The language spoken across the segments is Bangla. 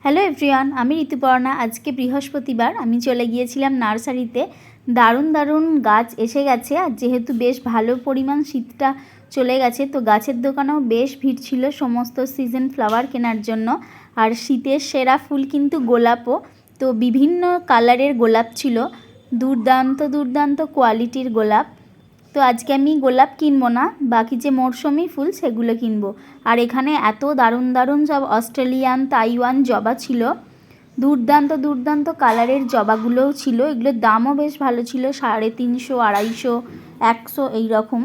হ্যালো এভরিওয়ান, আমি ঋতুপর্ণা। আজকে বৃহস্পতিবার, আমি চলে গিয়েছিলাম নার্সারিতে। দারুণ দারুণ গাছ এসে গেছে, আর যেহেতু বেশ ভালো পরিমাণ শীতটা চলে গেছে, তো গাছের দোকানেও বেশ ভিড় ছিল সমস্ত সিজন ফ্লাওয়ার কেনার জন্য। আর শীতের সেরা ফুল কিন্তু গোলাপও। তো বিভিন্ন কালারের গোলাপ ছিল, দুর্দান্ত দুর্দান্ত কোয়ালিটির গোলাপ। তো আজকে আমি গোলাপ কিনবো না, বাকি যে মরশুমি ফুল সেগুলো কিনবো। আর এখানে এত দারুণ দারুণ সব অস্ট্রেলিয়ান তাইওয়ান জবা ছিল, দুর্দান্ত দুর্দান্ত কালারের জবাগুলোও ছিল। এগুলোর দামও বেশ ভালো ছিল, 350, 250, 100 এইরকম।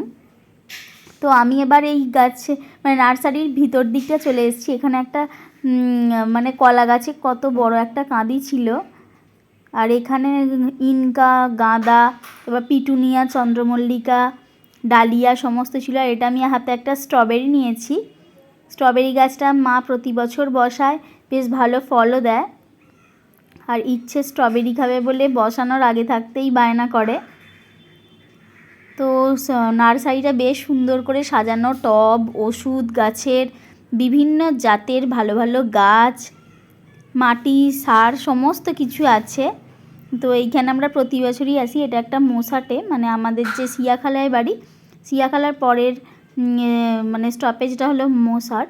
তো আমি এবার এই গাছে মানে নার্সারির ভিতর দিকটা চলে এসেছি। এখানে একটা মানে কলা গাছে কত বড় একটা কাঁদি ছিল। আর এখানে ইনকা, গাঁদা, এবার পিটুনিয়া, চন্দ্রমল্লিকা, ডালিয়া সমস্ত ছিল। আর এটা আমি হাতে একটা স্ট্রবেরি নিয়েছি। স্ট্রবেরি গাছটা মা প্রতি বছর বসায়, বেশ ভালো ফলও দেয়। আর ইচ্ছে স্ট্রবেরি খাবে বলে বসানোর আগে থাকতেই বায়না করে। তো নার্সারিটা বেশ সুন্দর করে সাজানো, টব, ওষুধ গাছের বিভিন্ন জাতের ভালো ভালো গাছ, মাটি, সার সমস্ত কিছু আছে। তো এইখানে আমরা প্রতি বছরই আসি। এটা একটা মোসাটে, মানে আমাদের যে সিয়াখালায় বাড়ি, সিয়াখালার পরের মানে স্টপেজটা হলো মোসাট,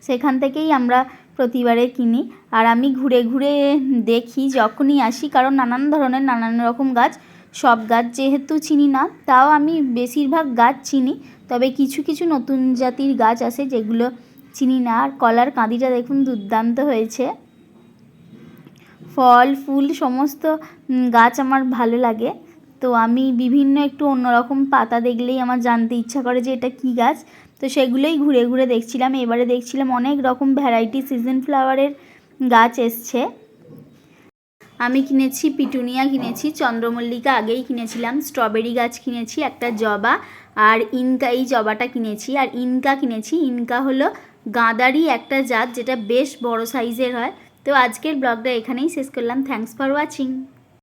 সেখান থেকেই আমরা প্রতিবারে কিনি। আর আমি ঘুরে ঘুরে দেখি যখনই আসি, কারণ নানান ধরনের নানান রকম গাছ, সব গাছ যেহেতু চিনি না, তাও আমি বেশিরভাগ গাছ চিনি। তবে কিছু কিছু নতুন জাতির গাছ আছে যেগুলো চিনি না। আর কলার কাঁদিটা দেখুন, দুর্দান্ত হয়েছে। ফল ফুল সমস্ত গাছ আমার ভালো লাগে। তো আমি বিভিন্ন একটু অন্যরকম পাতা দেখলেই আমার জানতে ইচ্ছা করে যে এটা কী গাছ। তো সেগুলোই ঘুরে ঘুরে দেখছিলাম। এবারে দেখছিলাম অনেক রকম ভ্যারাইটি সিজন ফ্লাওয়ারের গাছ এসছে। আমি কিনেছি পিটুনিয়া, কিনেছি চন্দ্রমল্লিকা, আগেই কিনেছিলাম। স্ট্রবেরি গাছ কিনেছি, একটা জবা, আর ইনকা, এই জবাটা কিনেছি। আর ইনকা কিনেছি। ইনকা হলো গাঁদারই একটা জাত, যেটা বেশ বড় সাইজের হয়। তো আজকের ব্লগটা এখানেই শেষ করলাম। Thanks for watching.